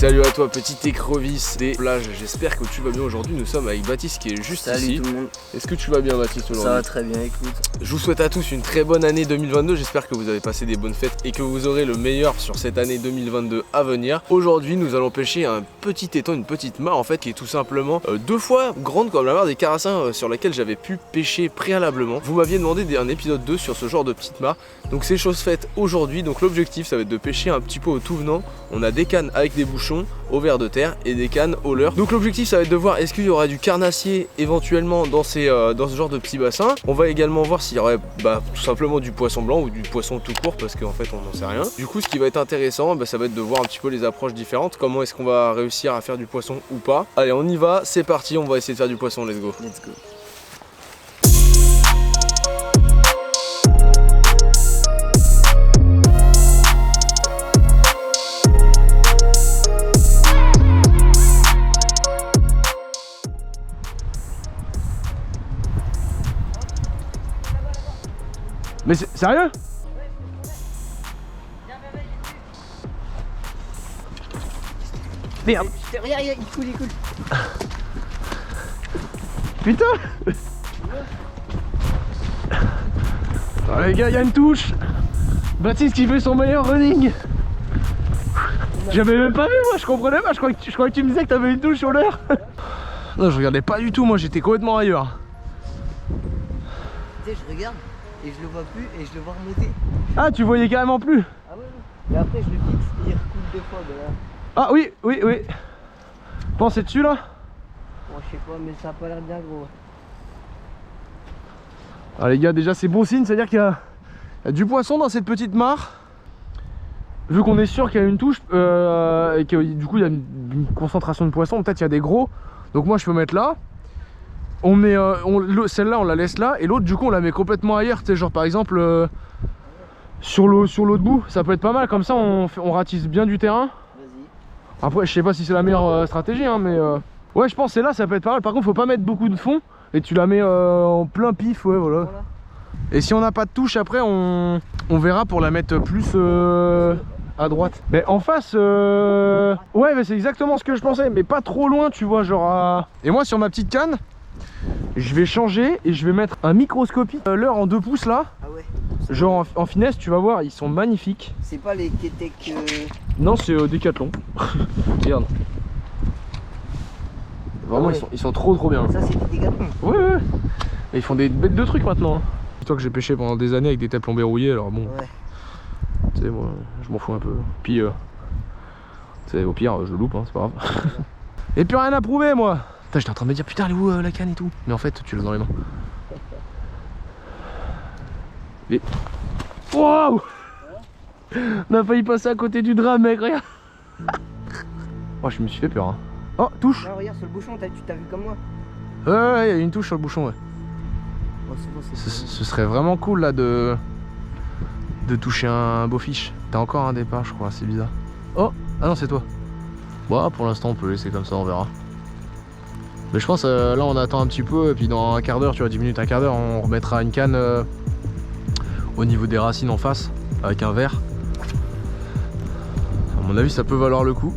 Salut à toi petit écrevisse des plages, j'espère que tu vas bien aujourd'hui. Nous sommes avec Baptiste qui est juste ici. Salut tout le monde. Est-ce que tu vas bien Baptiste aujourd'hui? Ça va très bien, écoute. Je vous souhaite à tous une très bonne année 2022, j'espère que vous avez passé des bonnes fêtes et que vous aurez le meilleur sur cette année 2022 à venir. Aujourd'hui nous allons pêcher un petit étang, une petite mare en fait qui est tout simplement 2 fois grande comme la mare des Carassins sur laquelle j'avais pu pêcher préalablement. Vous m'aviez demandé un épisode 2 sur ce genre de petite mare, donc c'est chose faite aujourd'hui. Donc l'objectif ça va être de pêcher un petit peu au tout venant. On a des cannes avec des bouchons au ver de terre et des cannes au leurre. Donc l'objectif ça va être de voir est-ce qu'il y aura du carnassier éventuellement dans ce genre de petits bassins. On va également voir s'il y aurait tout simplement du poisson blanc ou du poisson tout court parce qu'en fait on n'en sait rien. Du coup ce qui va être intéressant ça va être de voir un petit peu les approches différentes, comment est-ce qu'on va réussir à faire du poisson ou pas. Allez on y va, c'est parti, on va essayer de faire du poisson, let's go. Let's go. Mais sérieux? Merde! Regarde, il coule. Putain! Oh, les gars, il y a une touche! Baptiste qui fait son meilleur running! J'avais même pas vu, moi, je comprenais pas, je croyais que tu me disais que t'avais une touche sur l'air! Non, je regardais pas du tout, moi j'étais complètement ailleurs. Tu sais, je regarde et je le vois plus et je le vois remonter. Ah, tu voyais carrément plus? Ah ouais. Et après, je le fixe et il recoule 2 fois. Ben là. Ah oui. Pensez dessus là? Bon, je sais pas, mais ça a pas l'air bien gros. Ah les gars, déjà c'est bon signe, c'est à dire qu'il y a du poisson dans cette petite mare. Vu qu'on est sûr qu'il y a une touche et que du coup il y a une concentration de poisson, peut-être il y a des gros. Donc moi je peux mettre là. On met celle-là on la laisse là et l'autre du coup on la met complètement ailleurs, tu sais, genre par exemple sur l'autre bout, ça peut être pas mal, comme ça on ratisse bien du terrain. Vas-y. Après je sais pas si c'est la meilleure stratégie hein, mais ouais je pense que c'est là, ça peut être pas mal. Par contre faut pas mettre beaucoup de fond et tu la mets en plein pif, ouais voilà. Et si on n'a pas de touche après on verra pour la mettre plus à droite. Mais en face ouais mais c'est exactement ce que je pensais, mais pas trop loin tu vois, genre Et moi sur ma petite canne je vais changer et je vais mettre un microscopique leurre en 2 pouces là. Ah ouais. Genre en finesse, tu vas voir, ils sont magnifiques. C'est pas les Ketek. Non, c'est Décathlon. Regarde. Vraiment, Ah ouais. ils sont trop bien. Ça, c'est des Décathlon. Ouais. Et ils font des bêtes de trucs maintenant. Hein. Dis-toi que j'ai pêché pendant des années avec des têtes plombées rouillées, alors bon. Ouais. Tu sais, moi, je m'en fous un peu. Puis, tu sais, au pire, je le loupe, hein, c'est pas grave. Et puis rien à prouver, moi. Putain, j'étais en train de me dire, putain, elle est où la canne et tout. Mais en fait, tu l'as dans les mains. Et... Waouh! On a failli passer à côté du drame, mec, regarde. Oh, je me suis fait peur. Hein. Oh, touche! Là, regarde sur le bouchon, tu t'as vu comme moi? Ouais, il y a une touche sur le bouchon, ouais. Oh, c'est bon, Ce serait vraiment cool là de toucher un beau fiche. T'as encore un départ, je crois, c'est bizarre. Oh! Ah non, c'est toi. Bon, pour l'instant, on peut laisser comme ça, on verra. Mais je pense là on attend un petit peu et puis dans un quart d'heure, tu vois, 10 minutes, un quart d'heure, on remettra une canne au niveau des racines en face avec un verre. À mon avis ça peut valoir le coup.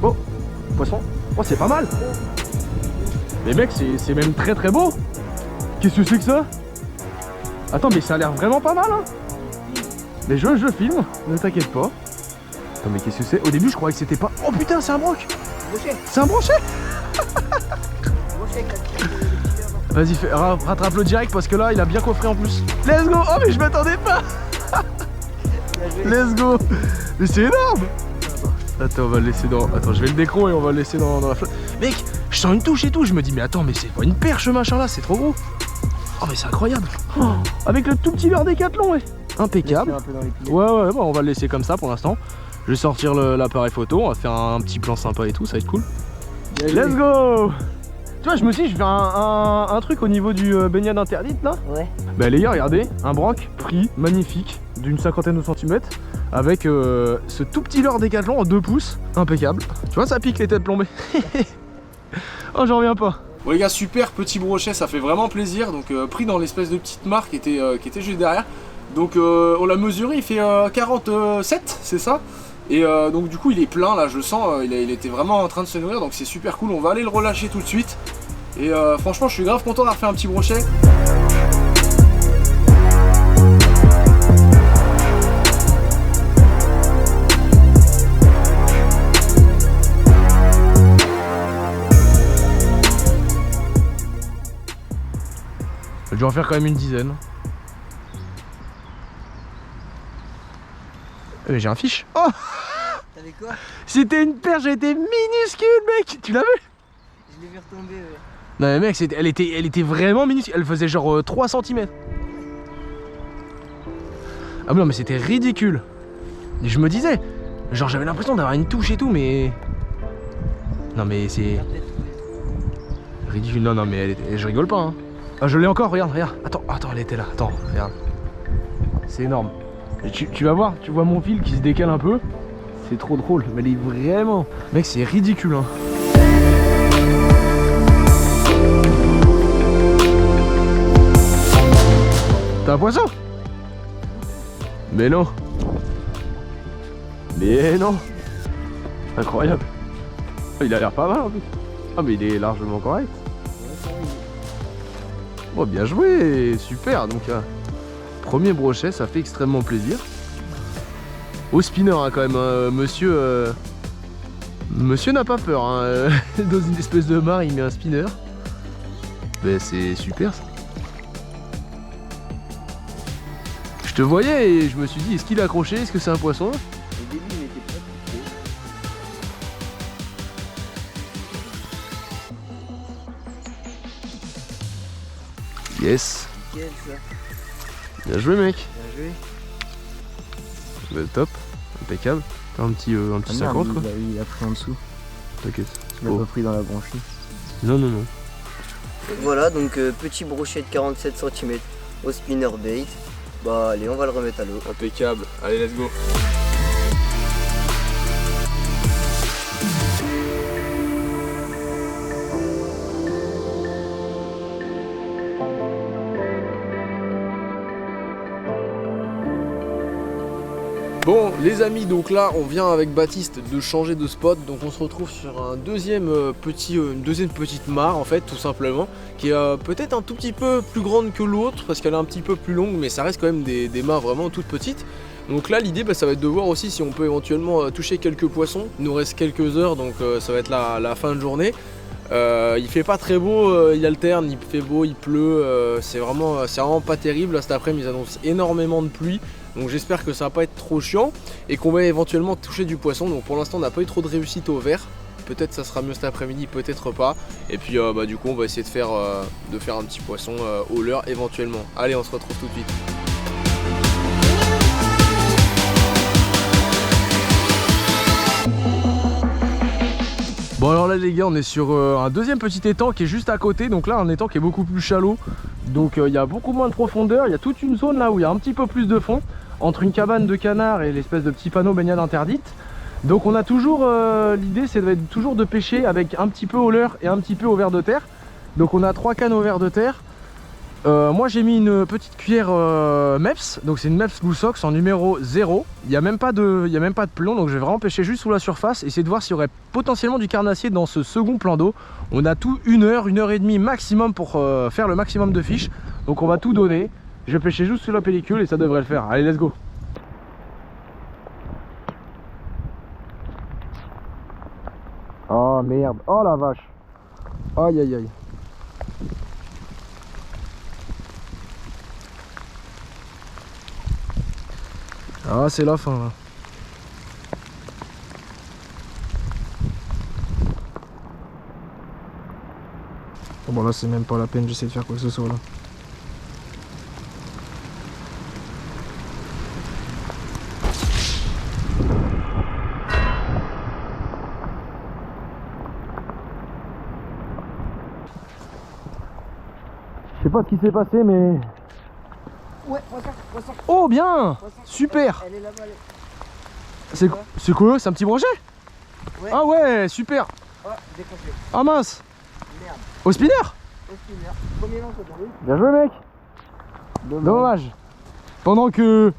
Oh, poisson. Oh, c'est pas mal. Mais mec, c'est même très beau. Qu'est-ce que c'est que ça? Attends, mais ça a l'air vraiment pas mal hein. Mais je filme, ne t'inquiète pas. Attends, mais qu'est-ce que c'est? Au début je croyais que c'était pas... Oh putain, c'est un broc. C'est un brochet. Vas-y, rattrape-le direct parce que là il a bien coffré en plus. Let's go. Oh mais je m'attendais pas. Let's go. Mais c'est énorme. Attends, on va le laisser dans... Attends, je vais le décro et on va le laisser dans la flotte. Mec, je sens une touche et tout. Je me dis mais attends, mais c'est pas une perche machin là, c'est trop gros. Oh mais c'est incroyable. Oh, avec le tout petit leurre Décathlon, ouais. Impeccable. Ouais, bon, on va le laisser comme ça pour l'instant. Je vais sortir l'appareil photo, on va faire un petit plan sympa et tout, ça va être cool. Let's go. Tu vois, je me suis dit, je vais faire un truc au niveau du baignade interdite là. Ouais. Bah les gars, regardez, un branque pris, magnifique, d'une 50aine de centimètres, avec ce tout petit leurre Décathlon en 2 pouces, impeccable. Tu vois, ça pique les têtes plombées. Oh, j'en reviens pas. Bon les gars, super petit brochet, ça fait vraiment plaisir. Donc pris dans l'espèce de petite mare qui était juste derrière. Donc on l'a mesuré, il fait 47, c'est ça. Et donc du coup il est plein là, je sens, il était vraiment en train de se nourrir, donc c'est super cool. On va aller le relâcher tout de suite. Et franchement je suis grave content d'avoir fait un petit brochet. J'ai dû en faire quand même une dizaine. Mais j'ai un fiche. Oh, T'avais quoi? c'était une perche, elle était minuscule mec. Tu l'as vu? Je l'ai vu retomber, ouais. Non mais mec, elle était vraiment minuscule. Elle faisait genre 3 cm. Ah non mais c'était ridicule. Et je me disais, genre j'avais l'impression d'avoir une touche et tout mais... Non mais c'est... ridicule. Non mais je rigole pas hein. Ah je l'ai encore, regarde. Attends, elle était là. Attends, regarde. C'est énorme. Et tu vas voir, tu vois mon fil qui se décale un peu. C'est trop drôle, mais elle est vraiment... Mec c'est ridicule hein. T'as un poisson? Mais non. Mais non. Incroyable. Il a l'air pas mal en plus. Ah mais il est largement correct. Bon bien joué, super. Donc premier brochet, ça fait extrêmement plaisir. Au spinner hein, quand même, hein. Monsieur n'a pas peur hein. Dans une espèce de mare il met un spinner. Ben c'est super ça. Je te voyais et je me suis dit est-ce qu'il a accroché, est-ce que c'est un poisson? Au début, il était pas tout Yes. nickel ça. Bien joué mec. Bien joué. Ben, top, impeccable. T'as un petit 50 quoi. Il a pris en dessous. T'inquiète. Il l'a Oh. pas pris dans la branchie. Non. Voilà, donc petit brochet de 47 cm au spinner bait. Bah allez, on va le remettre à l'eau. Impeccable, allez let's go. Bon les amis, donc là on vient avec Baptiste de changer de spot, donc on se retrouve sur un une deuxième petite mare en fait tout simplement, qui est peut-être un tout petit peu plus grande que l'autre parce qu'elle est un petit peu plus longue, mais ça reste quand même des mares vraiment toutes petites. Donc là l'idée ça va être de voir aussi si on peut éventuellement toucher quelques poissons. Il nous reste quelques heures, donc ça va être la fin de journée. Il fait pas très beau, il alterne, il fait beau, il pleut, c'est vraiment pas terrible. Là cet après-midi ils annoncent énormément de pluie. Donc j'espère que ça va pas être trop chiant et qu'on va éventuellement toucher du poisson. Donc pour l'instant on n'a pas eu trop de réussite au vert. Peut-être ça sera mieux cet après-midi, peut-être pas. Et puis du coup on va essayer de faire un petit poisson au leurre éventuellement. Allez, on se retrouve tout de suite. Bon alors là les gars, on est sur un deuxième petit étang qui est juste à côté. Donc là un étang qui est beaucoup plus shallow. Donc il y a beaucoup moins de profondeur. Il y a toute une zone là où il y a un petit peu plus de fond, entre une cabane de canard et l'espèce de petit panneau baignade interdite. Donc on a toujours l'idée c'est toujours de pêcher avec un petit peu au leurre et un petit peu au ver de terre. Donc on a 3 cannes au ver de terre. Moi j'ai mis une petite cuillère MEPS, donc c'est une MEPS Blue Sox en numéro 0. Il n'y a même pas de plomb, donc je vais vraiment pêcher juste sous la surface, essayer de voir s'il y aurait potentiellement du carnassier dans ce second plan d'eau. On a tout 1 heure et demie maximum pour faire le maximum de fiches, donc on va tout donner. Je vais pêcher juste sous la pellicule et ça devrait le faire. Allez, let's go. Oh merde, oh la vache. Aïe aïe aïe. Ah c'est la fin là. Bon là c'est même pas la peine, j'essaie de faire quoi que ce soit là. Je sais pas ce qui s'est passé mais... Ouais, poisson. Oh bien, Poisson. super. Elle est là-bas. C'est quoi? C'est un petit brochet? Ouais. Ah ouais, super. Oh, décroché. Ah mince. Merde. Au spinner? Au spinner. Premier lance aujourd'hui. Bien joué mec. Dommage. Pendant que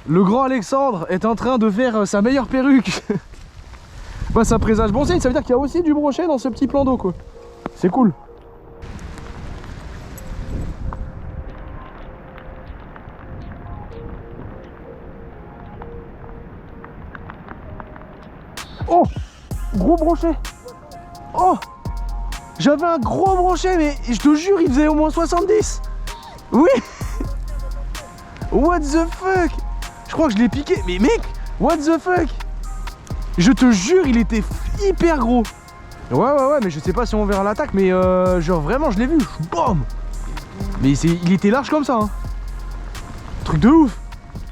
le grand Alexandre est en train de faire sa meilleure perruque. Bah ça présage bon signe, ça veut dire qu'il y a aussi du brochet dans ce petit plan d'eau quoi. C'est cool. Oh, gros brochet. Oh, j'avais un gros brochet mais je te jure il faisait au moins 70. Oui. What the fuck. Je crois que je l'ai piqué. Mais mec, what the fuck. Je te jure il était hyper gros. Ouais mais je sais pas si on verra l'attaque mais genre vraiment je l'ai vu. Bam. Mais il était large comme ça hein. Truc de ouf.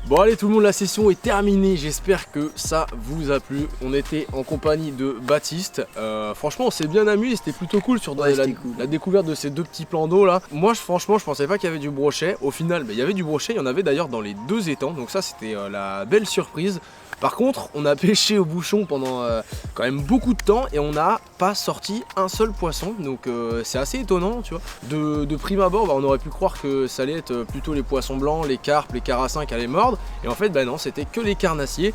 Bon allez tout le monde, la session est terminée, j'espère que ça vous a plu. On était en compagnie de Baptiste, franchement on s'est bien amusé, c'était plutôt cool sur la découverte de ces deux petits plans d'eau là. Moi franchement je pensais pas qu'il y avait du brochet, au final il y avait du brochet, il y en avait d'ailleurs dans les deux étangs, donc ça c'était la belle surprise. Par contre on a pêché au bouchon pendant quand même beaucoup de temps et on n'a pas sorti un seul poisson, donc c'est assez étonnant tu vois. De prime abord on aurait pu croire que ça allait être plutôt les poissons blancs, les carpes, les carassins qui allaient mordre. Et en fait bah non, c'était que les carnassiers.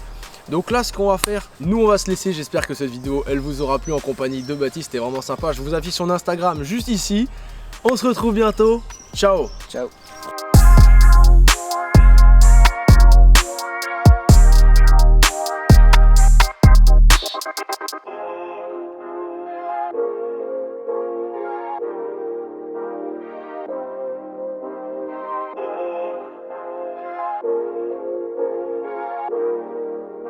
Donc là ce qu'on va faire, nous on va se laisser. J'espère que cette vidéo elle vous aura plu en compagnie de Baptiste, c'était vraiment sympa. Je vous affiche son Instagram juste ici. On se retrouve bientôt, ciao. Ciao.